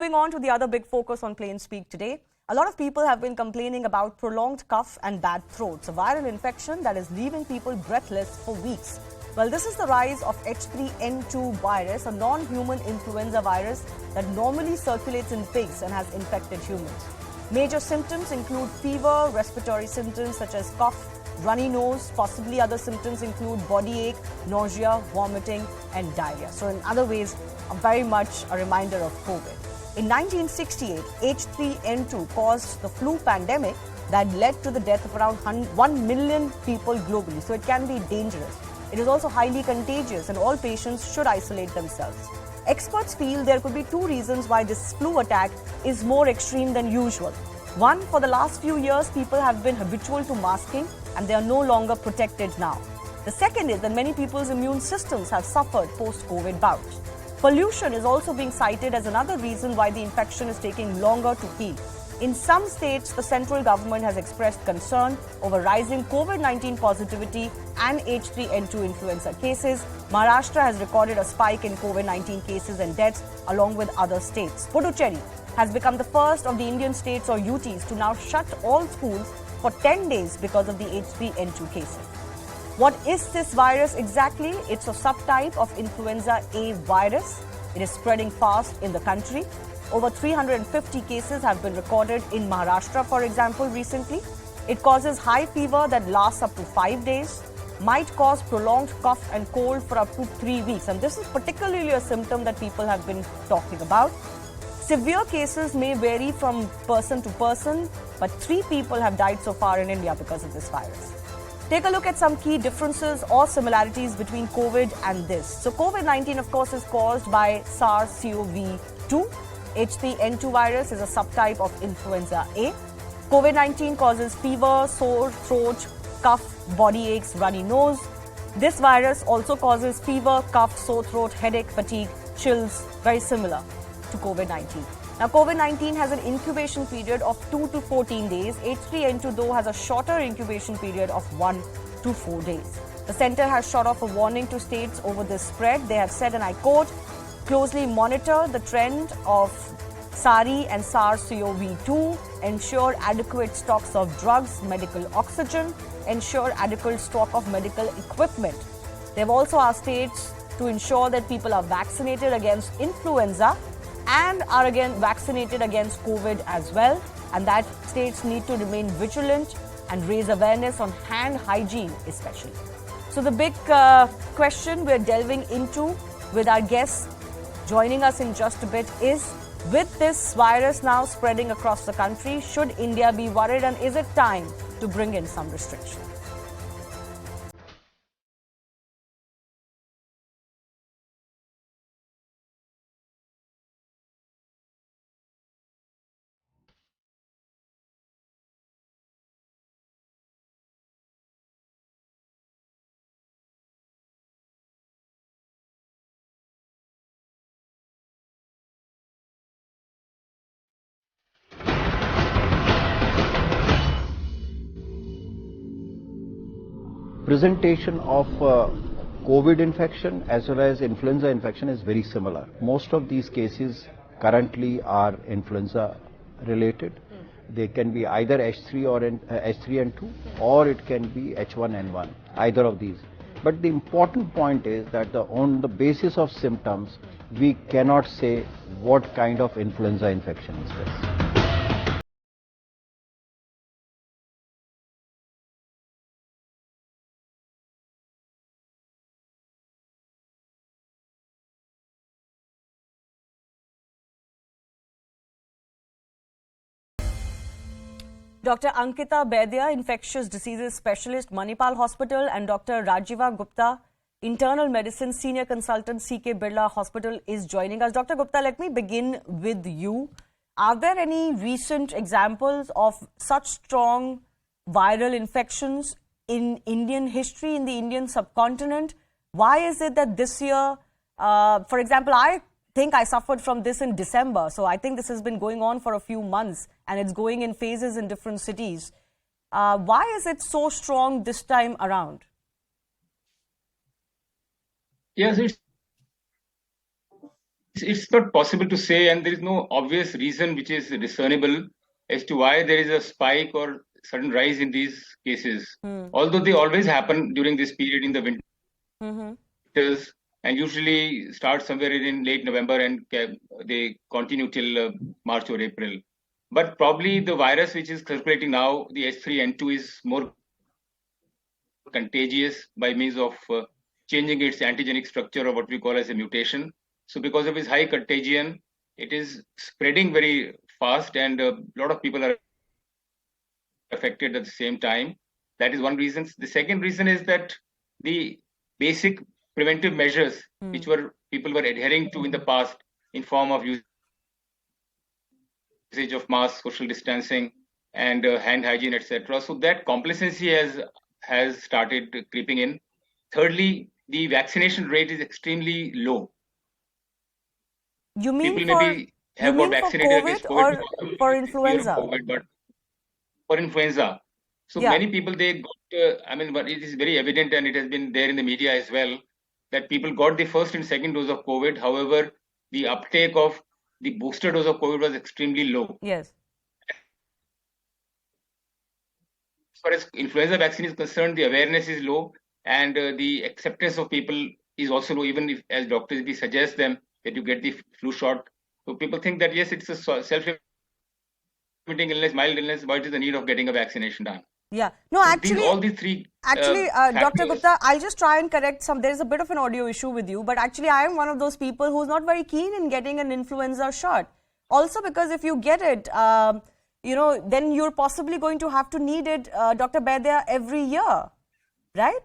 Moving on to the other big focus on Plain Speak today, a lot of people have been complaining about prolonged cough and bad throats, a viral infection that is leaving people breathless for weeks. Well, this is the rise of H3N2 virus, a non-human influenza virus that normally circulates in pigs and has infected humans. Major symptoms include fever, respiratory symptoms such as cough, runny nose. Possibly other symptoms include body ache, nausea, vomiting and diarrhea. So in other ways, very much a reminder of COVID. In 1968, H3N2 caused the flu pandemic that led to the death of around 1 million people globally. So it can be dangerous. It is also highly contagious and all patients should isolate themselves. Experts feel there could be two reasons why this flu attack is more extreme than usual. One, for the last few years, people have been habitual to masking and they are no longer protected now. The second is that many people's immune systems have suffered post-COVID bouts. Pollution is also being cited as another reason why the infection is taking longer to heal. In some states, the central government has expressed concern over rising COVID-19 positivity and H3N2 influenza cases. Maharashtra has recorded a spike in COVID-19 cases and deaths along with other states. Puducherry has become the first of the Indian states or UTs to now shut all schools for 10 days because of the H3N2 cases. What is this virus exactly? It's a subtype of influenza A virus. It is spreading fast in the country. Over 350 cases have been recorded in Maharashtra, for example, recently. It causes high fever that lasts up to 5 days, might cause prolonged cough and cold for up to 3 weeks. And this is particularly a symptom that people have been talking about. Severe cases may vary from person to person, but 3 people have died so far in India because of this virus. Take a look at some key differences or similarities between COVID and this. So COVID-19, of course, is caused by SARS-CoV-2. H3N2 virus is a subtype of influenza A. COVID-19 causes fever, sore throat, cough, body aches, runny nose. This virus also causes fever, cough, sore throat, headache, fatigue, chills, very similar to COVID-19. Now, COVID-19 has an incubation period of 2 to 14 days. H3N2, though, has a shorter incubation period of 1 to 4 days. The centre has shot off a warning to states over this spread. They have said, and I quote, closely monitor the trend of SARI and SARS-CoV-2, ensure adequate stocks of drugs, medical oxygen, ensure adequate stock of medical equipment. They've also asked states to ensure that people are vaccinated against influenza and are again vaccinated against COVID as well, and that states need to remain vigilant and raise awareness on hand hygiene especially. So the big question we're delving into with our guests joining us in just a bit is, with this virus now spreading across the country, should India be worried and is it time to bring in some restrictions? Presentation of COVID infection as well as influenza infection is very similar. Most of these cases currently are influenza related. They can be either H3 or H3N2 or it can be H1N1, either of these. But the important point is that on the basis of symptoms, we cannot say what kind of influenza infection is this. Dr. Ankita Baidya, infectious diseases specialist, Manipal Hospital, and Dr. Rajiv Gupta, internal medicine senior consultant, CK Birla Hospital, is joining us. Dr. Gupta, let me begin with you. Are there any recent examples of such strong viral infections in Indian history, in the Indian subcontinent? Why is it that this year, for example, I think I suffered from this in December. So I think this has been going on for a few months and it's going in phases in different cities. Why is it so strong this time around? Yes, it's it's not possible to say, and there is no obvious reason which is discernible as to why there is a spike or sudden rise in these cases. Although they always happen during this period in the Mm-hmm. winters and usually start somewhere in late November and they continue till March or April. But probably the virus which is circulating now, the H3N2, is more contagious by means of changing its antigenic structure, or what we call as a mutation. So because of its high contagion, it is spreading very fast, and a lot of people are affected at the same time. That is one reason. The second reason is that the basic preventive measures which people were adhering to in the past, in form of usage of masks, social distancing, and hand hygiene, etc. So that complacency has started creeping in. Thirdly, the vaccination rate is extremely low. You mean People maybe have got vaccinated against COVID COVID or for influenza? COVID, but for influenza. So Yeah. many people, they got, but it is very evident, and it has been there in the media as well, that people got the first and second dose of COVID. However, the uptake of the booster dose of COVID was extremely low. Yes. As far as influenza vaccine is concerned, the awareness is low, and the acceptance of people is also low, even if, as doctors, we suggest them that you get the flu shot. So people think that, yes, it's a self-limiting illness, mild illness, what is the need of getting a vaccination done? Yeah. No, So all these three Dr. factors. Gupta, I'll just try and correct some. There's a bit of an audio issue with you, but actually, I am one of those people who's not very keen in getting an influenza shot. Also, because if you get it, then you're possibly going to have to need it, Dr. Baidya, every year, right?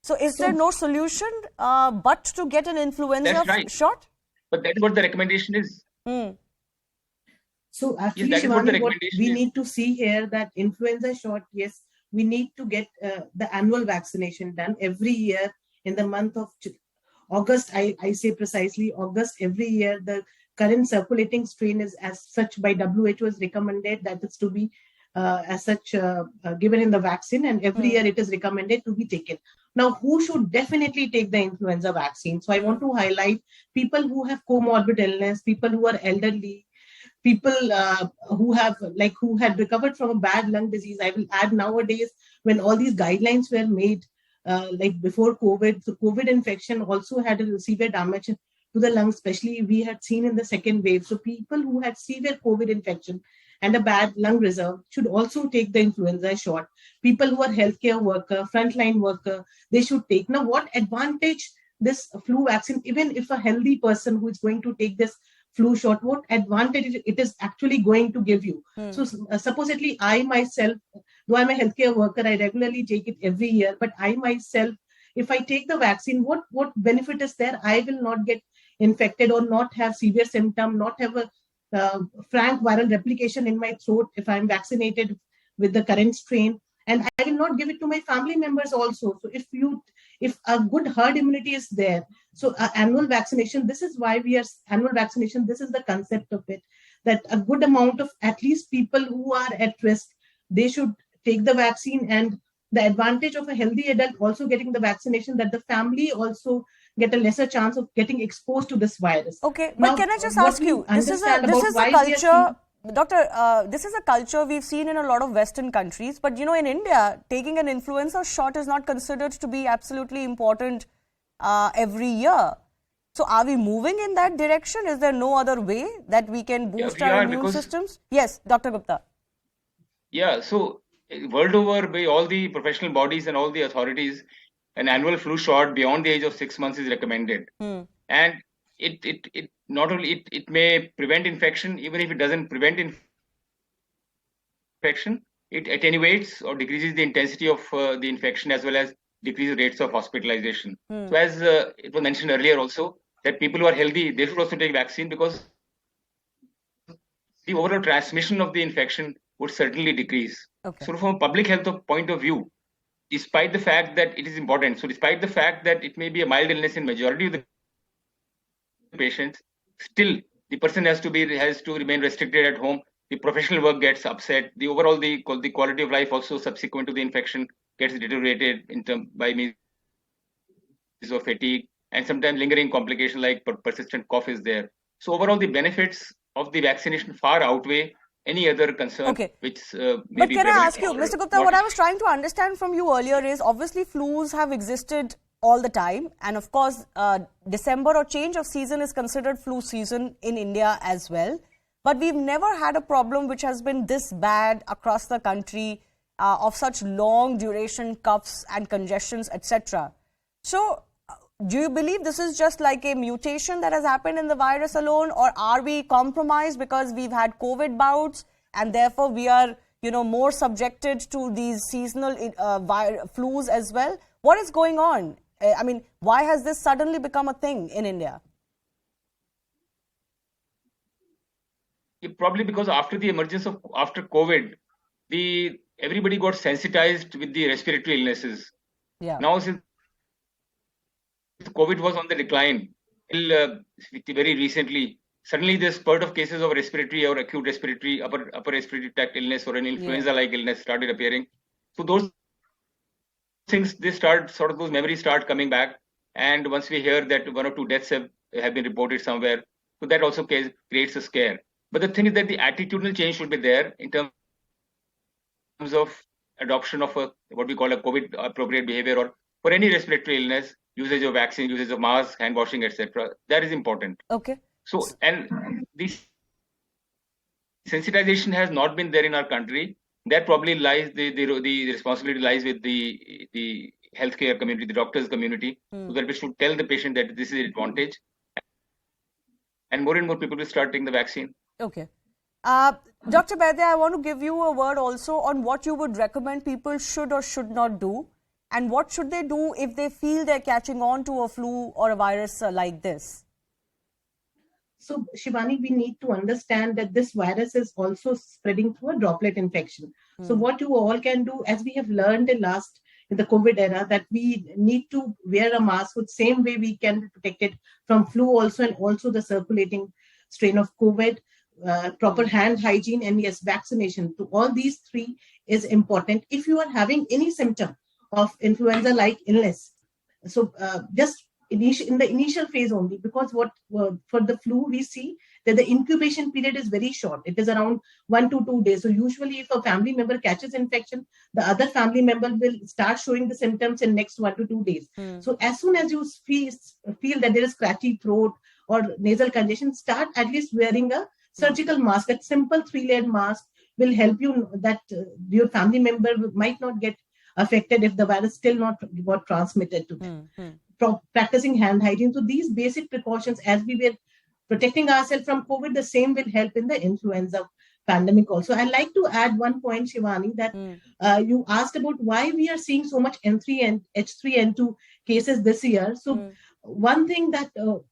So, is there no solution but to get an influenza That's right. shot? But that's what the recommendation is. So actually, Yes, that is what the Shivani, what recommendation we is. need to see here, that influenza shot, yes, we need to get the annual vaccination done every year in the month of August. I say precisely August every year. The current circulating strain is as such by WHO is recommended that it's to be as such given in the vaccine, and every year it is recommended to be taken. Now, who should definitely take the influenza vaccine? So I want to highlight people who have comorbid illness, people who are elderly, people who had recovered from a bad lung disease. I will add, nowadays, when all these guidelines were made, like before COVID, the COVID infection also had a severe damage to the lungs, especially we had seen in the second wave. So people who had severe COVID infection and a bad lung reserve should also take the influenza shot. People who are healthcare worker, frontline worker, they should take. Now, what advantage this flu vaccine, even if a healthy person who is going to take this flu shot, what advantage it is actually going to give you? So supposedly I myself, though I'm a healthcare worker, I regularly take it every year, but I myself, if I take the vaccine, what benefit is there? I will not get infected or not have severe symptom, not have a frank viral replication in my throat if I'm vaccinated with the current strain, and I will not give it to my family members also. So if a good herd immunity is there, so annual vaccination, this is why annual vaccination, this is the concept of it, that a good amount of at least people who are at risk, they should take the vaccine. And the advantage of a healthy adult also getting the vaccination, that the family also get a lesser chance of getting exposed to this virus. Okay, Now, but can I just ask you, this is a culture, Doctor, this is a culture we've seen in a lot of Western countries, but in India, taking an influenza shot is not considered to be absolutely important every year. So are we moving in that direction? Is there no other way that we can boost our immune systems? Yes, Dr. Gupta. Yeah, so world over, by all the professional bodies and all the authorities, an annual flu shot beyond the age of 6 months is recommended. And it not only it may prevent infection, even if it doesn't prevent infection, it attenuates or decreases the intensity of the infection, as well as decreases rates of hospitalization. So as it was mentioned earlier also, that people who are healthy, they should also take vaccine, because the overall transmission of the infection would certainly decrease. Okay. So from a public health point of view, despite the fact that it is important, so despite the fact that it may be a mild illness in majority of the patients, still the person has to remain restricted at home. The professional work gets upset. The overall the quality of life also subsequent to the infection gets deteriorated by means of fatigue, and sometimes lingering complication like persistent cough is there. So overall, the benefits of the vaccination far outweigh any other concern Okay. which may But be can I prevalent. ask you, Mr. Gupta, what I was trying to understand from you earlier is obviously flus have existed all the time. And of course, December or change of season is considered flu season in India as well. But we've never had a problem which has been this bad across the country of such long duration coughs and congestions, etc. So, do you believe this is just like a mutation that has happened in the virus alone, or are we compromised because we've had COVID bouts and therefore we are, more subjected to these seasonal flus as well? What is going on? I mean, why has this suddenly become a thing in India? Probably because after the emergence of after COVID, everybody got sensitized with the respiratory illnesses. Yeah. Now, since COVID was on the decline till very recently, suddenly this spurt of cases of respiratory or acute respiratory, upper respiratory tract illness or an influenza-like illness started appearing. So those things, those memories start coming back. And once we hear that 1 or 2 deaths have been reported somewhere, so that also creates a scare. But the thing is that the attitudinal change should be there in terms of adoption of what we call a COVID appropriate behavior, or for any respiratory illness, usage of vaccine, usage of mask, hand washing, etc. That is important. Okay. So, and this sensitization has not been there in our country. That probably lies, the responsibility lies with the healthcare community, the doctors community, so that we should tell the patient that this is an advantage. And more people will start taking the vaccine. Okay. Dr. Baidya, I want to give you a word also on what you would recommend people should or should not do, and what should they do if they feel they're catching on to a flu or a virus like this. So, Shivani, we need to understand that this virus is also spreading through a droplet infection. So what you all can do, as we have learned in the COVID era, that we need to wear a mask the same way we can be protected from flu also, and also the circulating strain of COVID, proper hand hygiene, and yes, vaccination. To all these three is important. If you are having any symptom of influenza-like illness, so just in the initial phase only, because for the flu we see that the incubation period is very short. It is around 1 to 2 days. So usually if a family member catches infection, the other family member will start showing the symptoms in next 1 to 2 days. So as soon as you feel that there is scratchy throat or nasal congestion, start at least wearing a surgical mask. A simple 3-layered mask will help you that your family member might not get affected if the virus still not got transmitted to them. Practicing hand hygiene. So these basic precautions, as we were protecting ourselves from COVID, the same will help in the influenza pandemic also. I'd like to add one point, Shivani, that you asked about why we are seeing so much H3N2 cases this year. So one thing that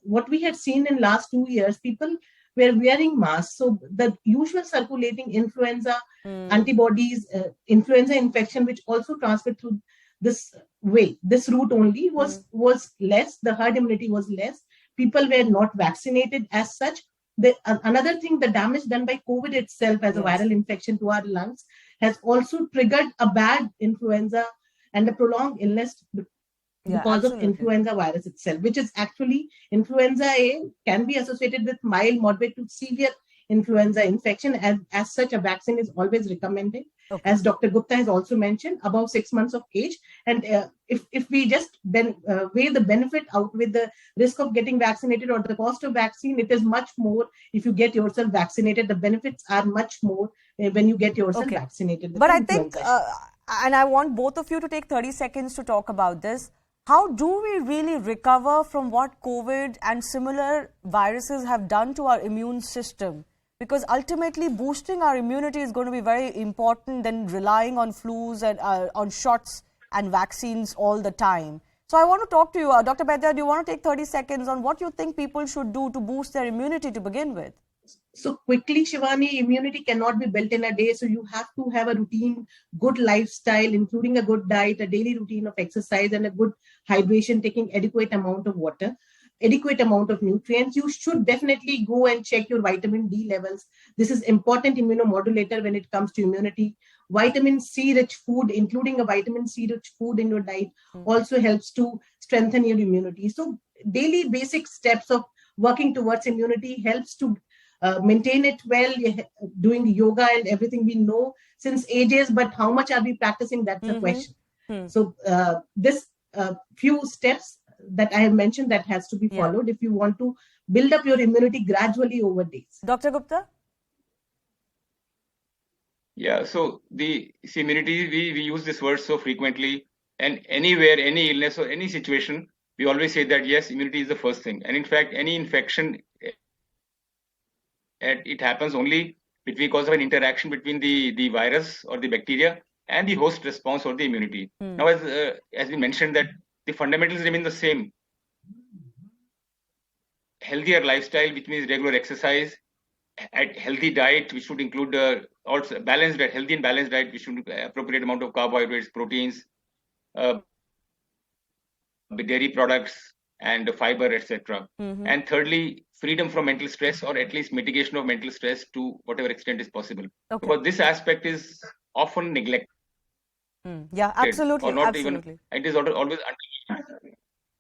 what we had seen in last 2 years, people were wearing masks. So the usual circulating influenza antibodies, influenza infection, which also transmit through this route only, was less. The herd immunity was less. People were not vaccinated as such. Another thing, the damage done by COVID itself as a viral infection to our lungs has also triggered a bad influenza and a prolonged illness because of influenza virus itself, which is actually influenza A can be associated with mild, moderate to severe influenza infection. As such, a vaccine is always recommended. As Dr. Gupta has also mentioned, above 6 months of age. And if we just weigh the benefit out with the risk of getting vaccinated or the cost of vaccine, it is much more if you get yourself vaccinated. The benefits are much more when you get yourself vaccinated. But I think, and I want both of you to take 30 seconds to talk about this. How do we really recover from what COVID and similar viruses have done to our immune system? Because ultimately boosting our immunity is going to be very important than relying on flus and on shots and vaccines all the time. So I want to talk to you, Dr. Baidya, do you want to take 30 seconds on what you think people should do to boost their immunity to begin with? So quickly, Shivani, immunity cannot be built in a day. So you have to have a routine, good lifestyle, including a good diet, a daily routine of exercise, and a good hydration, taking adequate amount of water, adequate amount of nutrients. You should definitely go and check your vitamin D levels. This is important immunomodulator when it comes to immunity. Vitamin C rich food, including a vitamin C rich food in your diet, also helps to strengthen your immunity. So daily basic steps of working towards immunity helps to maintain it well, doing yoga and everything we know since ages, but how much are we practicing? That's the question. So this few steps that I have mentioned that has to be followed if you want to build up your immunity gradually over days. Dr. Gupta? Yeah, so the immunity, we use this word so frequently, and anywhere, any illness or any situation, we always say that yes, immunity is the first thing. And in fact, any infection, it happens only because of an interaction between the virus or the bacteria and the host response or the immunity. Now, as we mentioned, that the fundamentals remain the same. Healthier lifestyle, which means regular exercise, healthy diet, which should include also balanced diet, healthy and balanced diet, which should appropriate amount of carbohydrates, proteins, dairy products, and fiber, etc. And thirdly, freedom from mental stress, or at least mitigation of mental stress to whatever extent is possible. Because this aspect is often neglected. Yeah, absolutely. Or not absolutely. Even, it is always under.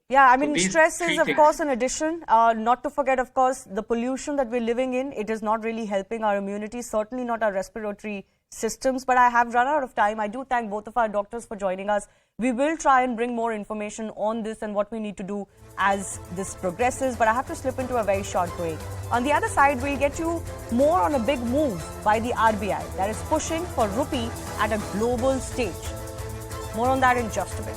Yeah, I mean, So stress is, of things. course, an addition. Not to forget, of course, the pollution that we're living in. It is not really helping our immunity, certainly not our respiratory systems. But I have run out of time. I do thank both of our doctors for joining us. We will try and bring more information on this and what we need to do as this progresses. But I have to slip into a very short break. On the other side, we'll get you more on a big move by the RBI that is pushing for rupee at a global stage. More on that in just a bit.